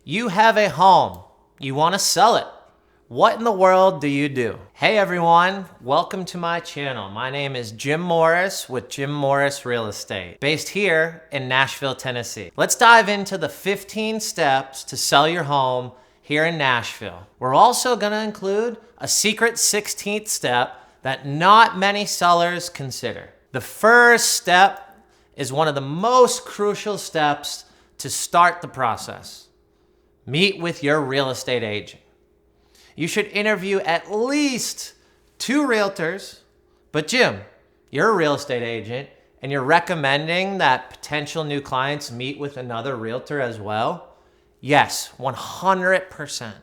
You have a home. You want to sell it. What in the world do you do? Hey everyone, welcome to my channel. My name is Jim Morris with Jim Morris Real Estate, based here in Nashville, Tennessee. Let's dive into the 15 steps to sell your home here in Nashville. We're also gonna include a secret 16th step that not many sellers consider. The first step is one of the most crucial steps to start the process. Meet with your real estate agent. You should interview at least 2 realtors, but Jim, you're a real estate agent and you're recommending that potential new clients meet with another realtor as well? Yes, 100%.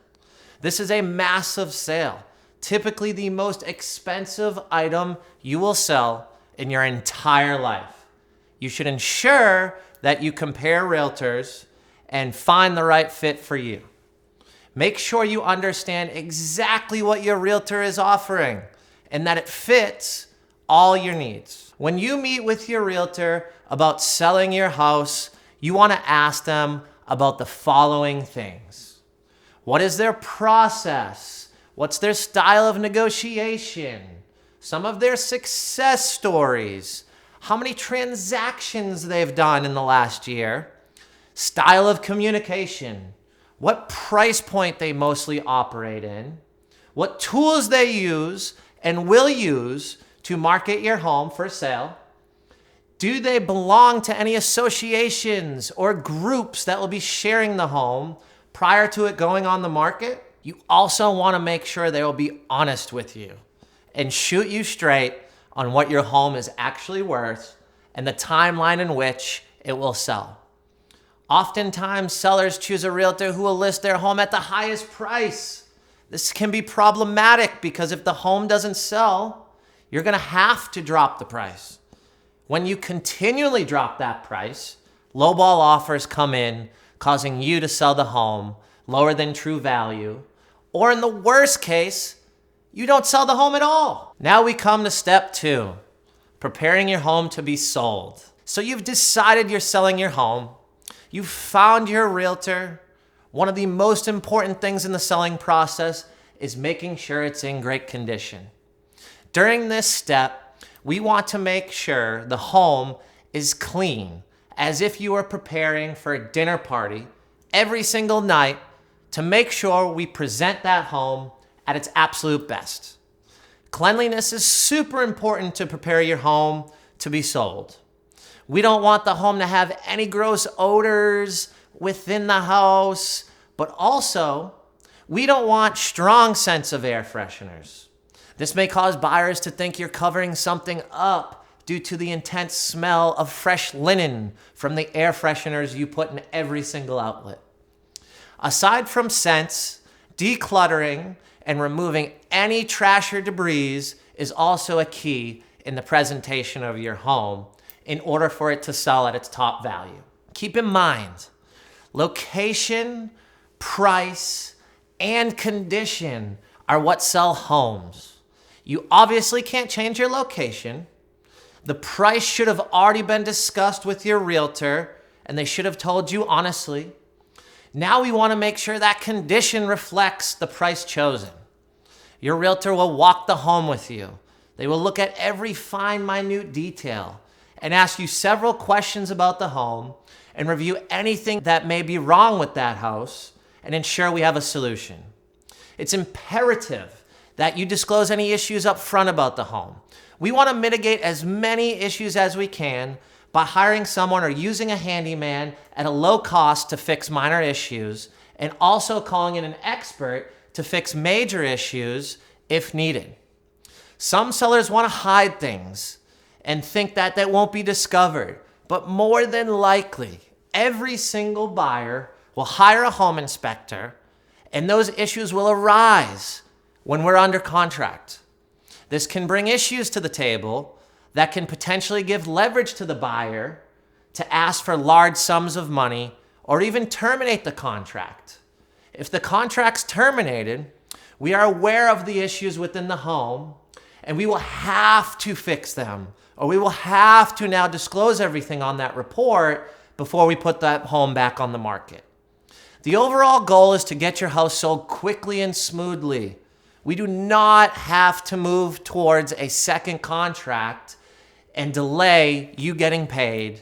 This is a massive sale, typically the most expensive item you will sell in your entire life. You should ensure that you compare realtors and find the right fit for you. Make sure you understand exactly what your realtor is offering and that it fits all your needs. When you meet with your realtor about selling your house, you want to ask them about the following things. What is their process? What's their style of negotiation? Some of their success stories. How many transactions they've done in the last year? Style of communication, what price point they mostly operate in, what tools they use and will use to market your home for sale. Do they belong to any associations or groups that will be sharing the home prior to it going on the market? You also want to make sure they will be honest with you and shoot you straight on what your home is actually worth and the timeline in which it will sell. Oftentimes, sellers choose a realtor who will list their home at the highest price. This can be problematic because if the home doesn't sell, you're going to have to drop the price. When you continually drop that price, lowball offers come in, causing you to sell the home lower than true value, or in the worst case, you don't sell the home at all. Now we come to step 2, preparing your home to be sold. So you've decided you're selling your home. You found your realtor. One of the most important things in the selling process is making sure it's in great condition. During this step, we want to make sure the home is clean, as if you are preparing for a dinner party every single night to make sure we present that home at its absolute best. Cleanliness is super important to prepare your home to be sold. We don't want the home to have any gross odors within the house, but also we don't want strong scents of air fresheners. This may cause buyers to think you're covering something up due to the intense smell of fresh linen from the air fresheners you put in every single outlet. Aside from scents, decluttering and removing any trash or debris is also a key in the presentation of your home in order for it to sell at its top value. Keep in mind, location, price, and condition are what sell homes. You obviously can't change your location. The price should have already been discussed with your realtor, and they should have told you honestly. Now we want to make sure that condition reflects the price chosen. Your realtor will walk the home with you. They will look at every fine, minute detail and ask you several questions about the home and review anything that may be wrong with that house and ensure we have a solution. It's imperative that you disclose any issues up front about the home. We want to mitigate as many issues as we can by hiring someone or using a handyman at a low cost to fix minor issues, and also calling in an expert to fix major issues if needed. Some sellers want to hide things and think that that won't be discovered. But more than likely, every single buyer will hire a home inspector, and those issues will arise when we're under contract. This can bring issues to the table that can potentially give leverage to the buyer to ask for large sums of money or even terminate the contract. If the contract's terminated, we are aware of the issues within the home, and we will have to fix them, or we will have to now disclose everything on that report before we put that home back on the market. The overall goal is to get your house sold quickly and smoothly. We do not have to move towards a second contract and delay you getting paid,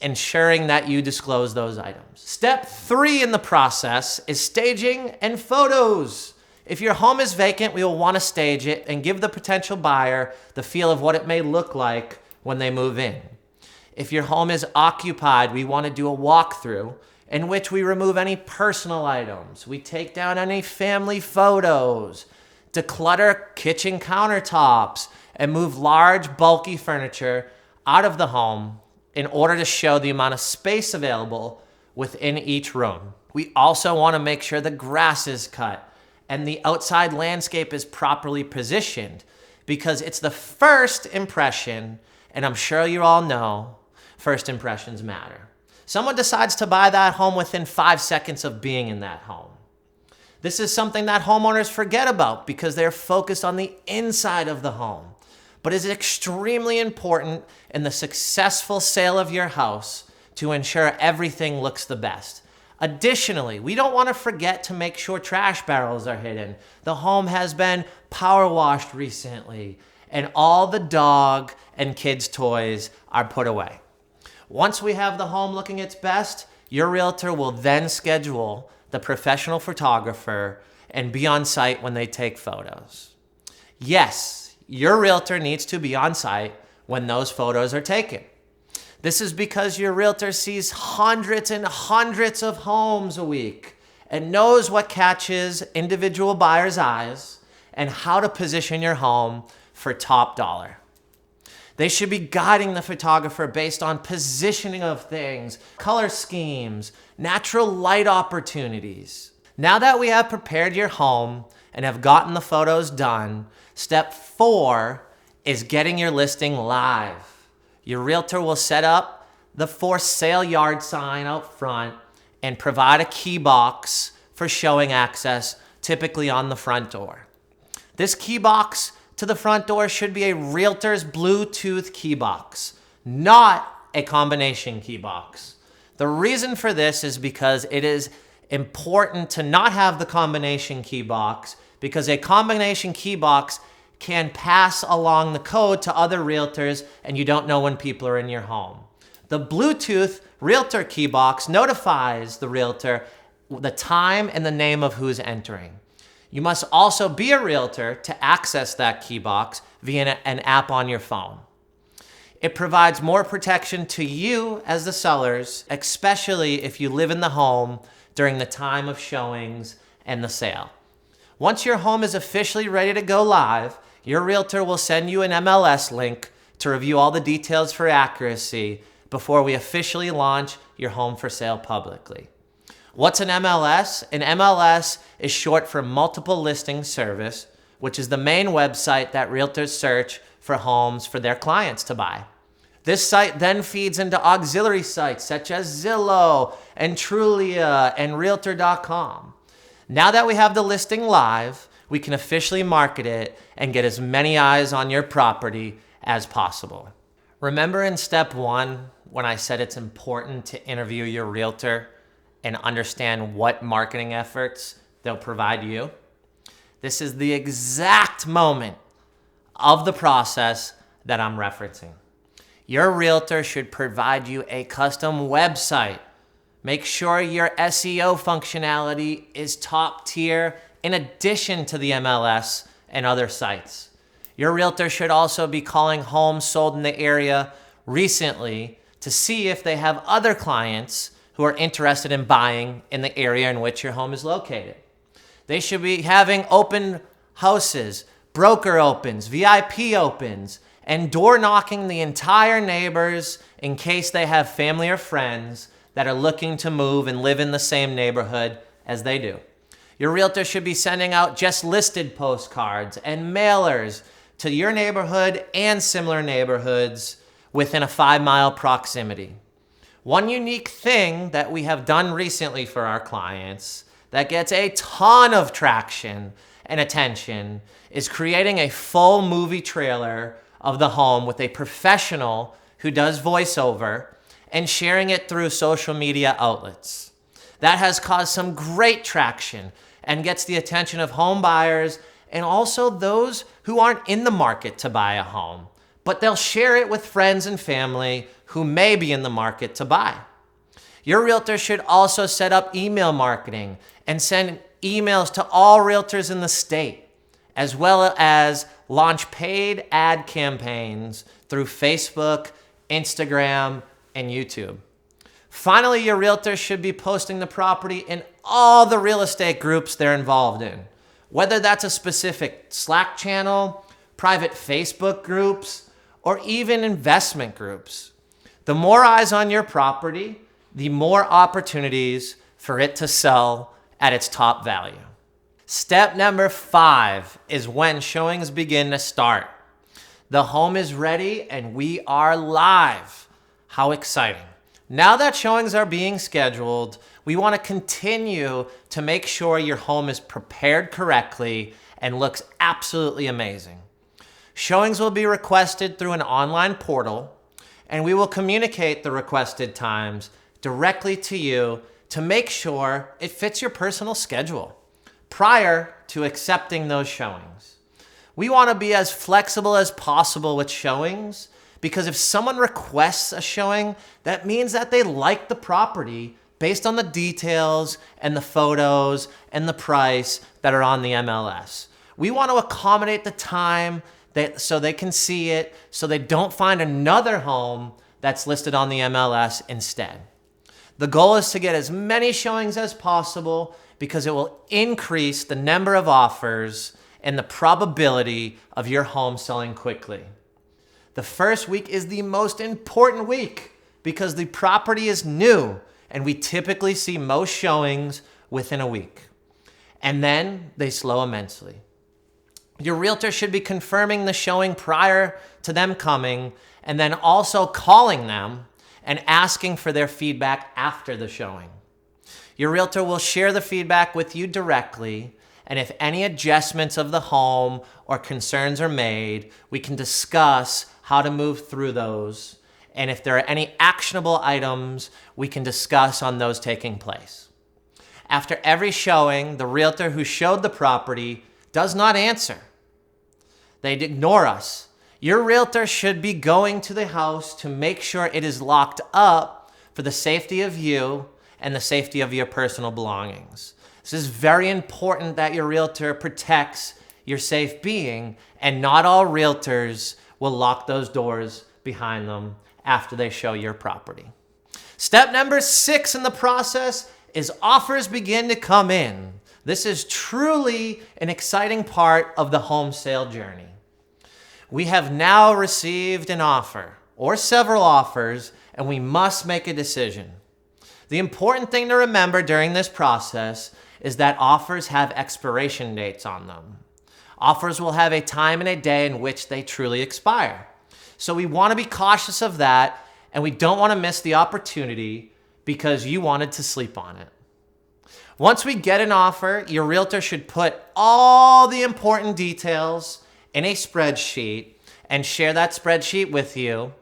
ensuring that you disclose those items. Step 3 in the process is staging and photos. If your home is vacant, we will want to stage it and give the potential buyer the feel of what it may look like when they move in. If your home is occupied, we want to do a walkthrough in which we remove any personal items. We take down any family photos, declutter kitchen countertops, and move large, bulky furniture out of the home in order to show the amount of space available within each room. We also want to make sure the grass is cut and the outside landscape is properly positioned, because it's the first impression, and I'm sure you all know, first impressions matter. Someone decides to buy that home within 5 seconds of being in that home. This is something that homeowners forget about because they're focused on the inside of the home, but it's extremely important in the successful sale of your house to ensure everything looks the best. Additionally, we don't want to forget to make sure trash barrels are hidden. The home has been power washed recently, and all the dog and kids' toys are put away. Once we have the home looking its best, your realtor will then schedule the professional photographer and be on site when they take photos. Yes, your realtor needs to be on site when those photos are taken. This is because your realtor sees hundreds and hundreds of homes a week and knows what catches individual buyers' eyes and how to position your home for top dollar. They should be guiding the photographer based on positioning of things, color schemes, natural light opportunities. Now that we have prepared your home and have gotten the photos done, step 4 is getting your listing live. Your realtor will set up the for sale yard sign out front and provide a key box for showing access, typically on the front door. This key box to the front door should be a realtor's Bluetooth key box, not a combination key box. The reason for this is because it is important to not have the combination key box, because a combination key box can pass along the code to other realtors and you don't know when people are in your home. The Bluetooth realtor key box notifies the realtor the time and the name of who's entering. You must also be a realtor to access that key box via an app on your phone. It provides more protection to you as the sellers, especially if you live in the home during the time of showings and the sale. Once your home is officially ready to go live, your realtor will send you an MLS link to review all the details for accuracy before we officially launch your home for sale publicly. What's an MLS? An MLS is short for Multiple Listing Service, which is the main website that realtors search for homes for their clients to buy. This site then feeds into auxiliary sites such as Zillow and Trulia and Realtor.com. Now that we have the listing live, we can officially market it and get as many eyes on your property as possible. Remember in step 1 when I said it's important to interview your realtor and understand what marketing efforts they'll provide you? This is the exact moment of the process that I'm referencing. Your realtor should provide you a custom website. Make sure your SEO functionality is top tier in addition to the MLS and other sites. Your realtor should also be calling homes sold in the area recently to see if they have other clients who are interested in buying in the area in which your home is located. They should be having open houses, broker opens, VIP opens, and door knocking the entire neighbors in case they have family or friends that are looking to move and live in the same neighborhood as they do. Your realtor should be sending out just listed postcards and mailers to your neighborhood and similar neighborhoods within a 5-mile proximity. One unique thing that we have done recently for our clients that gets a ton of traction and attention is creating a full movie trailer of the home with a professional who does voiceover and sharing it through social media outlets. That has caused some great traction and gets the attention of home buyers and also those who aren't in the market to buy a home, but they'll share it with friends and family who may be in the market to buy. Your realtor should also set up email marketing and send emails to all realtors in the state, as well as launch paid ad campaigns through Facebook, Instagram, and YouTube. Finally, your realtor should be posting the property in all the real estate groups they're involved in, whether that's a specific Slack channel, private Facebook groups, or even investment groups. The more eyes on your property, the more opportunities for it to sell at its top value. Step number 5 is when showings begin to start. The home is ready and we are live. How exciting. Now that showings are being scheduled, we want to continue to make sure your home is prepared correctly and looks absolutely amazing. Showings will be requested through an online portal, and we will communicate the requested times directly to you to make sure it fits your personal schedule prior to accepting those showings. We want to be as flexible as possible with showings, because if someone requests a showing, that means that they like the property based on the details and the photos and the price that are on the MLS. We want to accommodate the time so they can see it, so they don't find another home that's listed on the MLS instead. The goal is to get as many showings as possible because it will increase the number of offers and the probability of your home selling quickly. The first week is the most important week because the property is new and we typically see most showings within a week. And then they slow immensely. Your realtor should be confirming the showing prior to them coming and then also calling them and asking for their feedback after the showing. Your realtor will share the feedback with you directly, and if any adjustments of the home or concerns are made, we can discuss how to move through those. And if there are any actionable items, we can discuss on those taking place. After every showing, the realtor who showed the property does not answer. They ignore us. Your realtor should be going to the house to make sure it is locked up for the safety of you and the safety of your personal belongings. This is very important that your realtor protects your safe being, and not all realtors will lock those doors behind them after they show your property. Step number 6 in the process is offers begin to come in. This is truly an exciting part of the home sale journey. We have now received an offer or several offers, and we must make a decision. The important thing to remember during this process is that offers have expiration dates on them. Offers will have a time and a day in which they truly expire. So we want to be cautious of that, and we don't want to miss the opportunity because you wanted to sleep on it. Once we get an offer, your realtor should put all the important details in a spreadsheet and share that spreadsheet with you.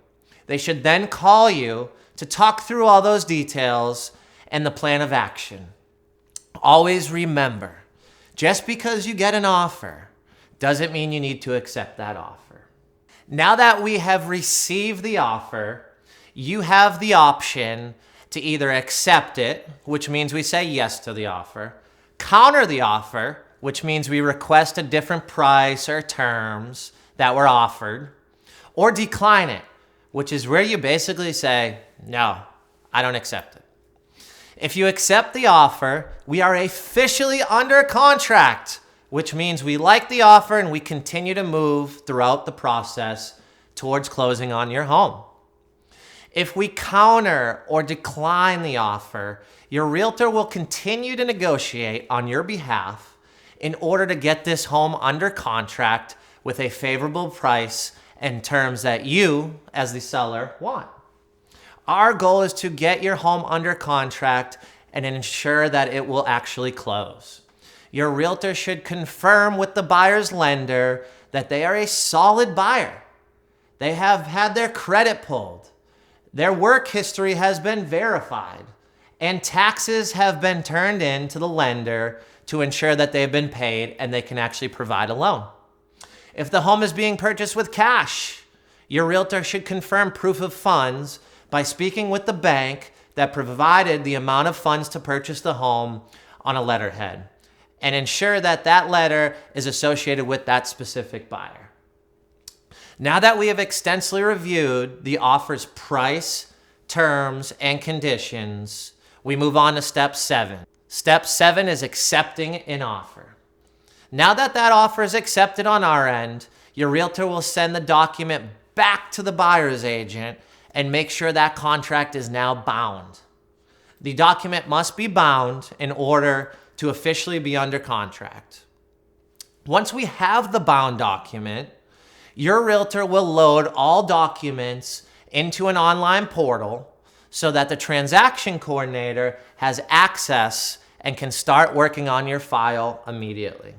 They should then call you to talk through all those details and the plan of action. Always remember, just because you get an offer doesn't mean you need to accept that offer. Now that we have received the offer, you have the option to either accept it, which means we say yes to the offer, counter the offer, which means we request a different price or terms that were offered, or decline it, which is where you basically say, no, I don't accept it. If you accept the offer, we are officially under contract, which means we like the offer and we continue to move throughout the process towards closing on your home. If we counter or decline the offer, your realtor will continue to negotiate on your behalf in order to get this home under contract with a favorable price and terms that you, as the seller, want. Our goal is to get your home under contract and ensure that it will actually close. Your realtor should confirm with the buyer's lender that they are a solid buyer. They have had their credit pulled. Their work history has been verified, and taxes have been turned in to the lender to ensure that they've been paid and they can actually provide a loan. If the home is being purchased with cash, your realtor should confirm proof of funds by speaking with the bank that provided the amount of funds to purchase the home on a letterhead, and ensure that that letter is associated with that specific buyer. Now that we have extensively reviewed the offer's price, terms, and conditions, we move on to step 7. Step 7 is accepting an offer. Now that that offer is accepted on our end, your realtor will send the document back to the buyer's agent and make sure that contract is now bound. The document must be bound in order to officially be under contract. Once we have the bound document, your realtor will load all documents into an online portal so that the transaction coordinator has access and can start working on your file immediately.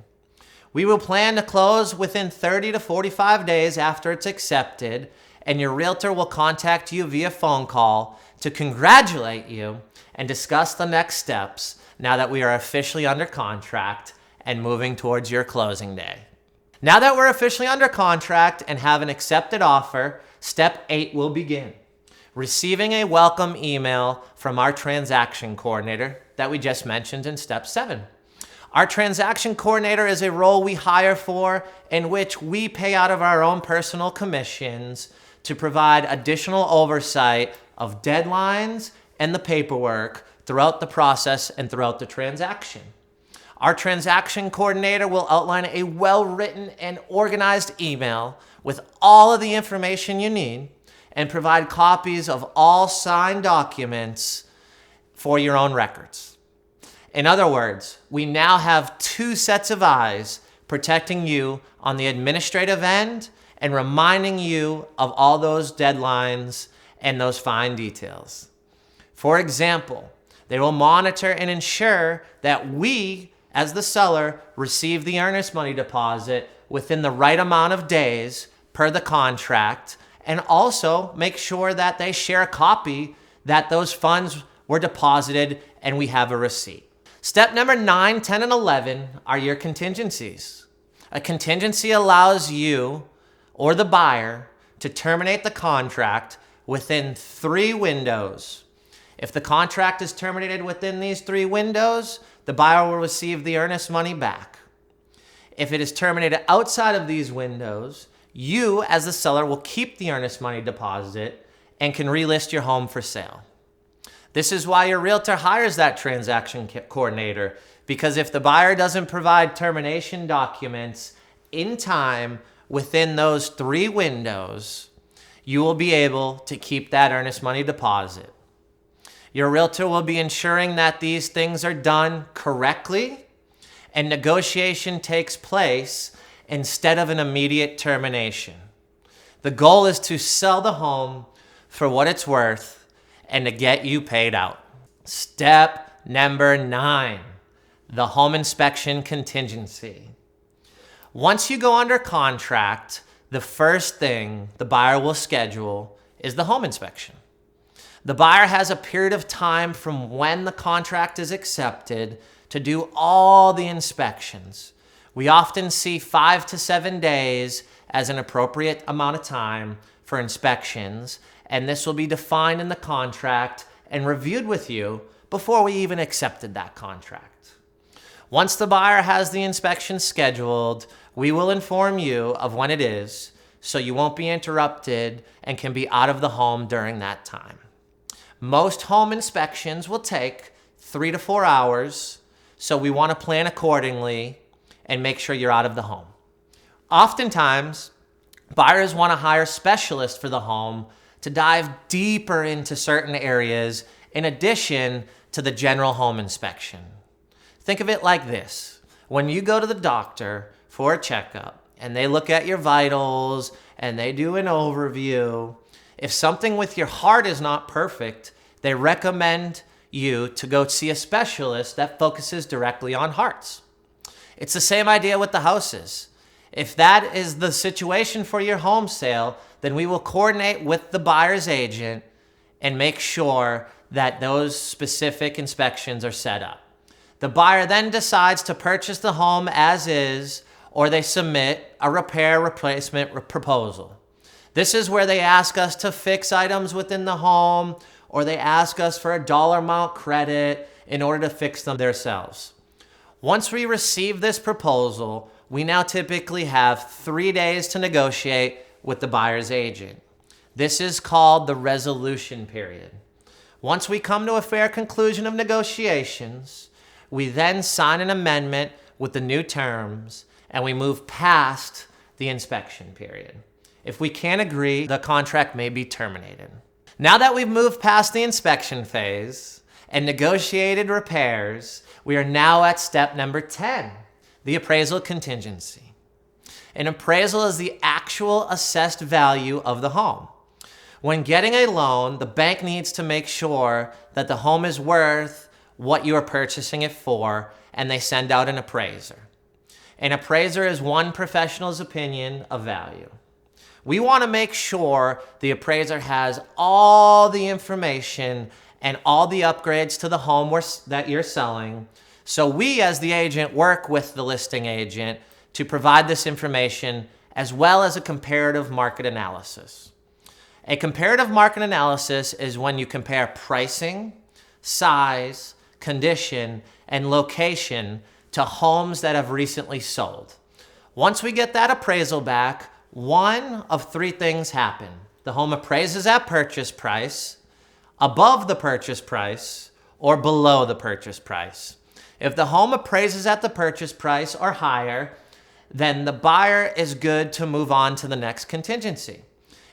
We will plan to close within 30 to 45 days after it's accepted, and your realtor will contact you via phone call to congratulate you and discuss the next steps now that we are officially under contract and moving towards your closing day. Now that we're officially under contract and have an accepted offer, step 8 will begin. Receiving a welcome email from our transaction coordinator that we just mentioned in step 7. Our transaction coordinator is a role we hire for in which we pay out of our own personal commissions to provide additional oversight of deadlines and the paperwork throughout the process and throughout the transaction. Our transaction coordinator will outline a well-written and organized email with all of the information you need and provide copies of all signed documents for your own records. In other words, we now have 2 sets of eyes protecting you on the administrative end and reminding you of all those deadlines and those fine details. For example, they will monitor and ensure that we, as the seller, receive the earnest money deposit within the right amount of days per the contract, and also make sure that they share a copy that those funds were deposited and we have a receipt. Step number 9, 10, and 11 are your contingencies. A contingency allows you or the buyer to terminate the contract within 3 windows. If the contract is terminated within these 3 windows, the buyer will receive the earnest money back. If it is terminated outside of these windows, you as the seller will keep the earnest money deposit and can relist your home for sale. This is why your realtor hires that transaction coordinator, because if the buyer doesn't provide termination documents in time within those 3 windows, you will be able to keep that earnest money deposit. Your realtor will be ensuring that these things are done correctly and negotiation takes place instead of an immediate termination. The goal is to sell the home for what it's worth and to get you paid out. Step number 9, the home inspection contingency. Once you go under contract, the first thing the buyer will schedule is the home inspection. The buyer has a period of time from when the contract is accepted to do all the inspections. We often see 5 to 7 days as an appropriate amount of time for inspections, and this will be defined in the contract and reviewed with you before we even accepted that contract. Once the buyer has the inspection scheduled, we will inform you of when it is, so you won't be interrupted and can be out of the home during that time. Most home inspections will take 3 to 4 hours, so we want to plan accordingly and make sure you're out of the home. Oftentimes, buyers want to hire specialists for the home to dive deeper into certain areas in addition to the general home inspection. Think of it like this. When you go to the doctor for a checkup and they look at your vitals and they do an overview, if something with your heart is not perfect, they recommend you to go see a specialist that focuses directly on hearts. It's the same idea with the houses. If that is the situation for your home sale, then we will coordinate with the buyer's agent and make sure that those specific inspections are set up. The buyer then decides to purchase the home as is, or they submit a repair replacement proposal. This is where they ask us to fix items within the home, or they ask us for a dollar amount credit in order to fix them themselves. Once we receive this proposal, we now typically have 3 days to negotiate with the buyer's agent. This is called the resolution period. Once we come to a fair conclusion of negotiations, we then sign an amendment with the new terms and we move past the inspection period. If we can't agree, the contract may be terminated. Now that we've moved past the inspection phase and negotiated repairs, we are now at step number 10, the appraisal contingency. An appraisal is the actual assessed value of the home. When getting a loan, the bank needs to make sure that the home is worth what you are purchasing it for, and they send out an appraiser. An appraiser is one professional's opinion of value. We want to make sure the appraiser has all the information and all the upgrades to the home that you're selling. So we, as the agent, work with the listing agent to provide this information as well as a comparative market analysis. A comparative market analysis is when you compare pricing, size, condition, and location to homes that have recently sold. Once we get that appraisal back, one of 3 things happen. The home appraises at purchase price, above the purchase price, or below the purchase price. If the home appraises at the purchase price or higher, then the buyer is good to move on to the next contingency.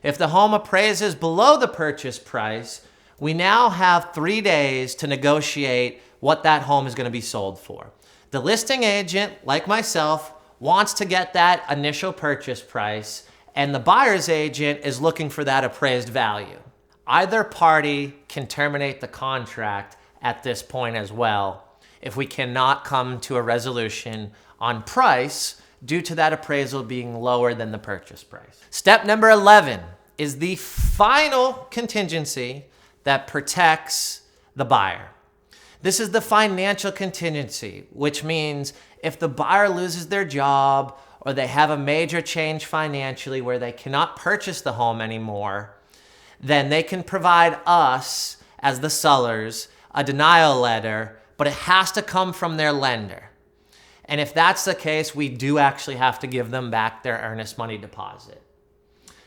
If the home appraises below the purchase price, we now have 3 days to negotiate what that home is going to be sold for. The listing agent, like myself, wants to get that initial purchase price, and the buyer's agent is looking for that appraised value. Either party can terminate the contract at this point as well if we cannot come to a resolution on price due to that appraisal being lower than the purchase price. Step number 11 is the final contingency that protects the buyer. This is the financial contingency, which means if the buyer loses their job or they have a major change financially where they cannot purchase the home anymore, then they can provide us, as the sellers, a denial letter, but it has to come from their lender. And if that's the case, we do actually have to give them back their earnest money deposit.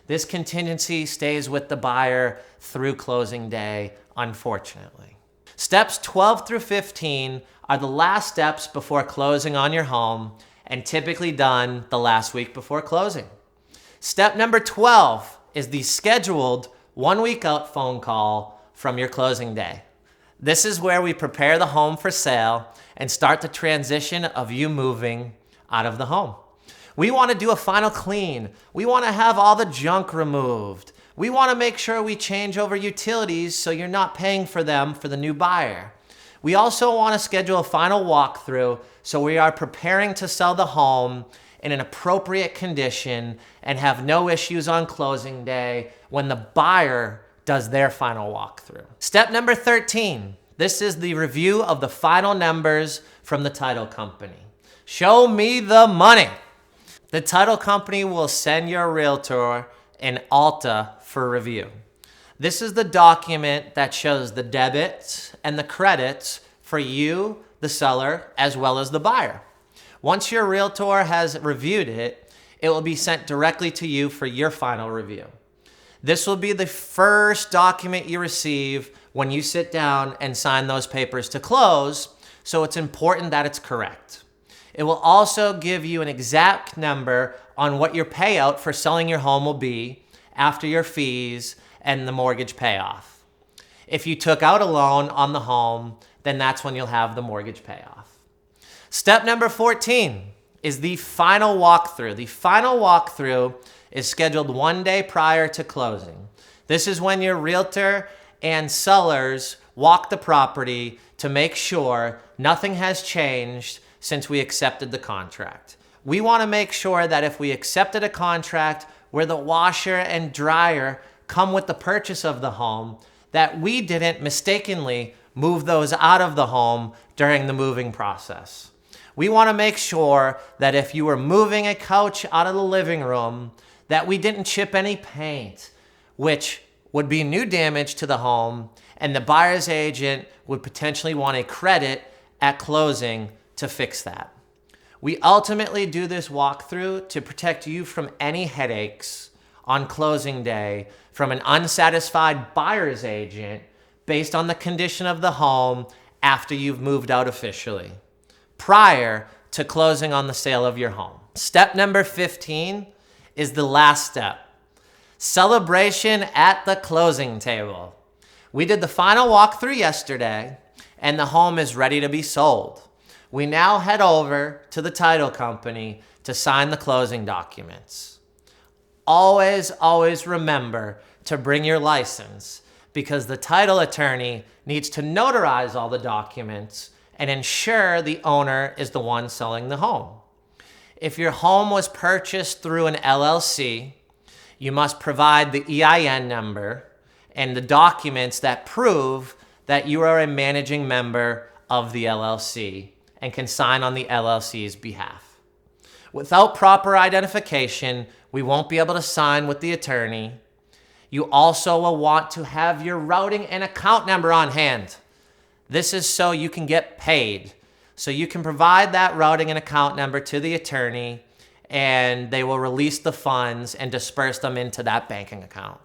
This contingency stays with the buyer through closing day, unfortunately. Steps 12 through 15 are the last steps before closing on your home and typically done the last week before closing. Step number 12 is the scheduled 1 week out phone call from your closing day. This is where we prepare the home for sale and start the transition of you moving out of the home. We want to do a final clean. We want to have all the junk removed. We want to make sure we change over utilities so you're not paying for them for the new buyer. We also want to schedule a final walkthrough so we are preparing to sell the home in an appropriate condition and have no issues on closing day when the buyer does their final walkthrough. Step number 13. This is the review of the final numbers from the title company. Show me the money. The title company will send your realtor an ALTA for review. This is the document that shows the debits and the credits for you, the seller, as well as the buyer. Once your realtor has reviewed it, it will be sent directly to you for your final review. This will be the first document you receive when you sit down and sign those papers to close, so it's important that it's correct. It will also give you an exact number on what your payout for selling your home will be after your fees and the mortgage payoff. If you took out a loan on the home, then that's when you'll have the mortgage payoff. Step number 14 is the final walkthrough. The final walkthrough is scheduled 1 day prior to closing. This is when your realtor and sellers walk the property to make sure nothing has changed since we accepted the contract. We want to make sure that if we accepted a contract where the washer and dryer come with the purchase of the home, that we didn't mistakenly move those out of the home during the moving process. We want to make sure that if you were moving a couch out of the living room, that we didn't chip any paint, which would be new damage to the home, and the buyer's agent would potentially want a credit at closing to fix that. We ultimately do this walkthrough to protect you from any headaches on closing day from an unsatisfied buyer's agent based on the condition of the home after you've moved out officially, prior to closing on the sale of your home. Step number 15 is the last step. Celebration at the closing table. We did the final walkthrough yesterday, and the home is ready to be sold. We now head over to the title company to sign the closing documents. Always, always remember to bring your license, because the title attorney needs to notarize all the documents and ensure the owner is the one selling the home. If your home was purchased through an LLC, you must provide the EIN number and the documents that prove that you are a managing member of the LLC and can sign on the LLC's behalf. Without proper identification, we won't be able to sign with the attorney. You also will want to have your routing and account number on hand. This is so you can get paid. So you can provide that routing and account number to the attorney, and they will release the funds and disperse them into that banking account.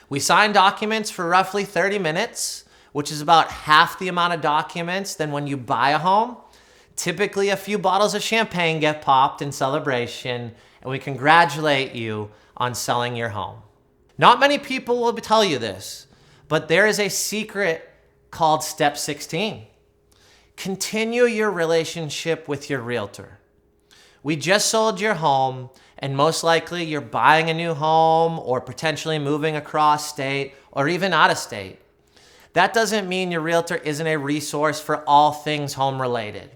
We sign documents for roughly 30 minutes, which is about half the amount of documents than when you buy a home. Typically, a few bottles of champagne get popped in celebration, and we congratulate you on selling your home. Not many people will tell you this, but there is a secret called Step 16. Continue your relationship with your realtor. We just sold your home, and most likely you're buying a new home or potentially moving across state or even out of state. That doesn't mean your realtor isn't a resource for all things home related.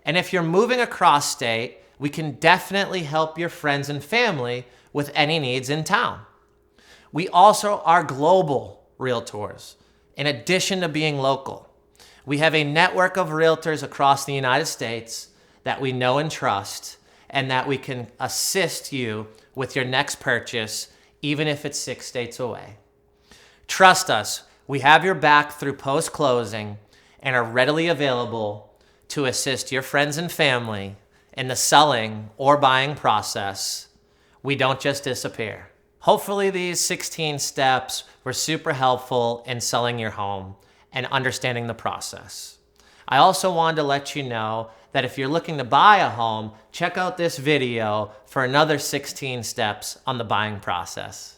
And if you're moving across state, we can definitely help your friends and family with any needs in town. We also are global realtors, in addition to being local. We have a network of realtors across the United States that we know and trust, and that we can assist you with your next purchase, even if it's 6 states away. Trust us, we have your back through post-closing and are readily available to assist your friends and family in the selling or buying process. We don't just disappear. Hopefully these 16 steps were super helpful in selling your home and understanding the process. I also wanted to let you know that if you're looking to buy a home, check out this video for another 16 steps on the buying process.